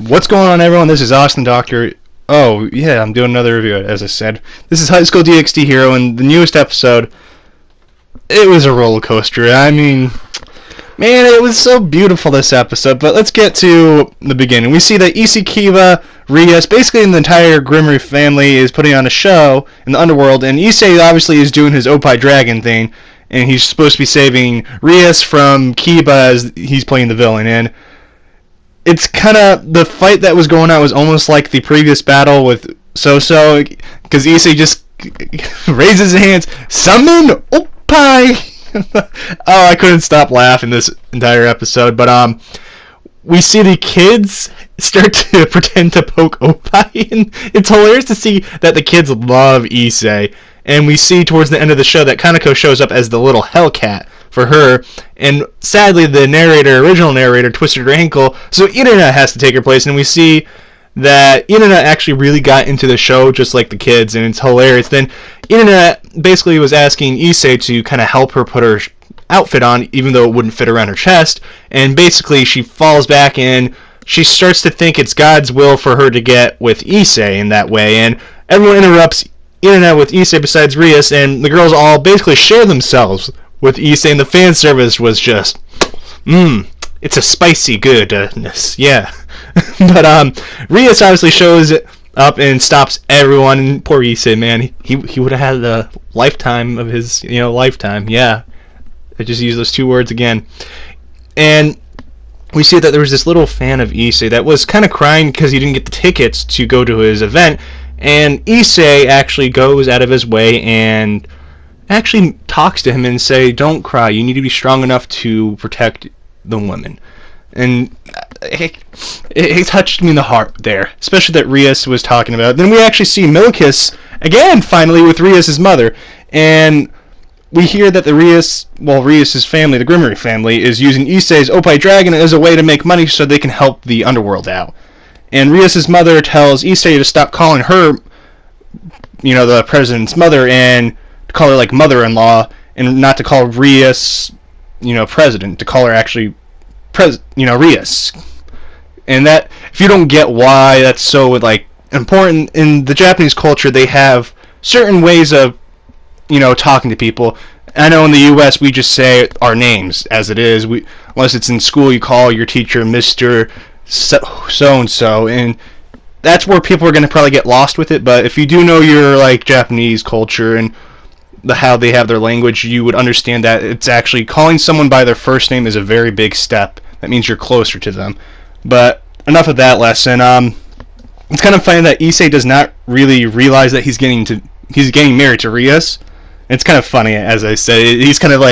What's going on, everyone? This is Austin Doctor. Oh, yeah, I'm doing another review, as I said. This is High School DxD Hero, and the newest episode, it was a roller coaster. I mean, man, it was so beautiful, this episode. But let's get to the beginning. We see that Issei, Kiba, Rias, basically the entire Grimmery family is putting on a show in the underworld, and Issei obviously is doing his Opie Dragon thing, and he's supposed to be saving Rias from Kiba as he's playing the villain, and it's kind of, the fight that was going on was almost like the previous battle with So-So, because Issei just raises his hands, summon Opie! Oh, I couldn't stop laughing this entire episode, but we see the kids start to pretend to poke Opie, and it's hilarious to see that the kids love Issei, and we see towards the end of the show that Kaneko shows up as the little Hellcat for her, and sadly the original narrator, twisted her ankle, so Internet has to take her place, and we see that Internet actually really got into the show just like the kids, and it's hilarious. Then Internet basically was asking Issei to kind of help her put her outfit on, even though it wouldn't fit around her chest, and basically she falls back and she starts to think it's God's will for her to get with Issei in that way, and everyone interrupts Internet with Issei besides Rias, and the girls all basically share themselves with Issei, and the fan service was just, it's a spicy goodness, yeah. But Rias obviously shows up and stops everyone, and poor Issei, man, he would have had the lifetime of his, lifetime, yeah. I just used those two words again. And we see that there was this little fan of Issei that was kind of crying because he didn't get the tickets to go to his event, and Issei actually goes out of his way and actually talks to him and say, don't cry, you need to be strong enough to protect the women. And it touched me in the heart there, especially that Rias was talking about. Then we actually see Milkis again, finally, with Rias' mother, and we hear that Rias' family, the Grimmery family, is using Issei's Opie Dragon as a way to make money so they can help the underworld out. And Rias' mother tells Issei to stop calling her, the president's mother, and to call her like mother-in-law, and not to call Rias, president, to call her actually Rias. And that, if you don't get why that's so important, in the Japanese culture they have certain ways of talking to people. I know in the US we just say our names as it is. Unless it's in school, you call your teacher Mr. So-and-so, and that's where people are going to probably get lost with it. But if you do know your Japanese culture and how they have their language, you would understand that it's actually calling someone by their first name is a very big step. That means you're closer to them. But enough of that lesson. It's kind of funny that Issei does not really realize that he's getting married to Rias. It's kind of funny, as I said. He's kind of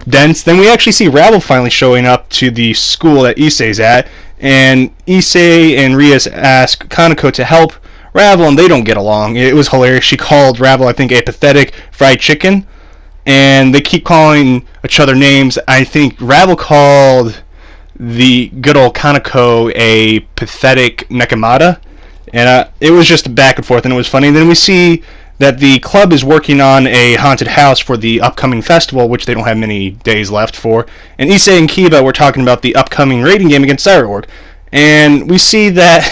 dense. Then we actually see Ravel finally showing up to the school that Issei's at, and Issei and Rias ask Kaneko to help Ravel, and they don't get along. It was hilarious. She called Ravel, I think, a pathetic fried chicken, and they keep calling each other names. I think Ravel called the good old Kaneko a pathetic Nekomata, and it was just back and forth, and it was funny. And then we see that the club is working on a haunted house for the upcoming festival, which they don't have many days left for. And Issei and Kiba were talking about the upcoming raiding game against Sairorg. And we see that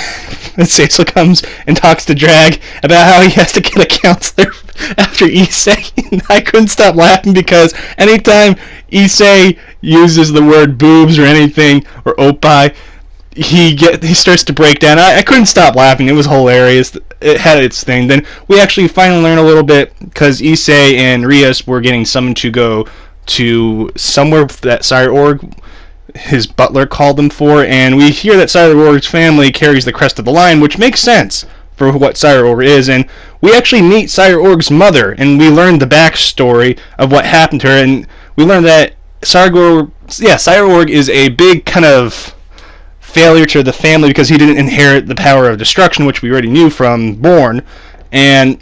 Saisel comes and talks to Drag about how he has to get a counselor after Issei. And I couldn't stop laughing because anytime Issei uses the word boobs or anything, or Opie, he starts to break down. I couldn't stop laughing. It was hilarious. It had its thing. Then we actually finally learn a little bit because Issei and Rias were getting summoned to go to somewhere that Sairorg, his butler, called them for, and we hear that Sairorg's family carries the crest of the line, which makes sense for what Sairorg is, and we actually meet Sairorg's mother, and we learn the backstory of what happened to her, and we learn that Sairorg is a big kind of failure to the family because he didn't inherit the power of destruction, which we already knew from Born, and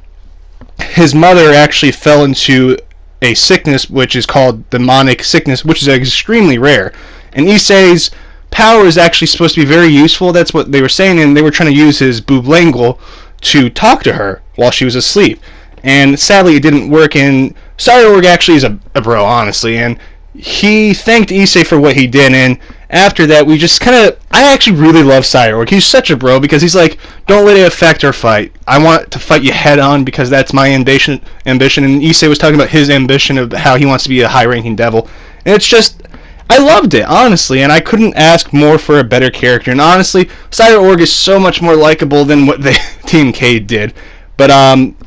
his mother actually fell into a sickness which is called demonic sickness, which is extremely rare. And Issei's power is actually supposed to be very useful. That's what they were saying, and they were trying to use his booblangle to talk to her while she was asleep. And sadly, it didn't work, and Sairorg actually is a bro, honestly, and he thanked Issei for what he did, and after that, we just kind of... I actually really love Sairorg. He's such a bro because he's like, don't let it affect our fight. I want to fight you head on because that's my ambition. And Issei was talking about his ambition of how he wants to be a high-ranking devil. And it's just... I loved it, honestly, and I couldn't ask more for a better character. And honestly, Sairorg is so much more likable than what the Team K did. But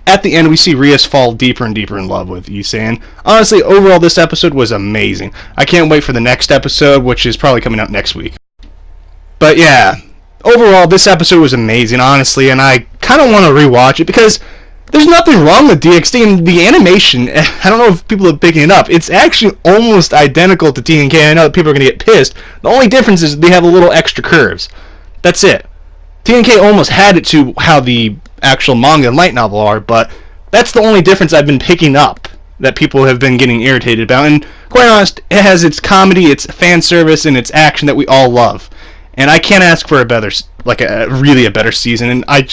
at the end, we see Rias fall deeper and deeper in love with Issei. And honestly, overall, this episode was amazing. I can't wait for the next episode, which is probably coming out next week. But yeah, overall, this episode was amazing, honestly, and I kind of want to rewatch it because there's nothing wrong with DxD, and the animation, I don't know if people are picking it up, it's actually almost identical to TNK. I know that people are going to get pissed. The only difference is they have a little extra curves. That's it. TNK almost had it to how the actual manga and light novel are, but that's the only difference I've been picking up that people have been getting irritated about. And quite honest, it has its comedy, its fan service, and its action that we all love. And I can't ask for a better, really a better season, and I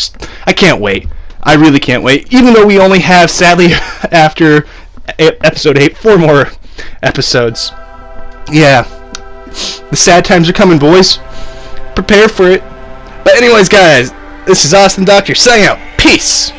can't wait. I really can't wait. Even though we only have, sadly, after episode 8, 4 more episodes. Yeah, the sad times are coming, boys. Prepare for it. But anyways, guys, this is Austin Doctor saying out. Peace.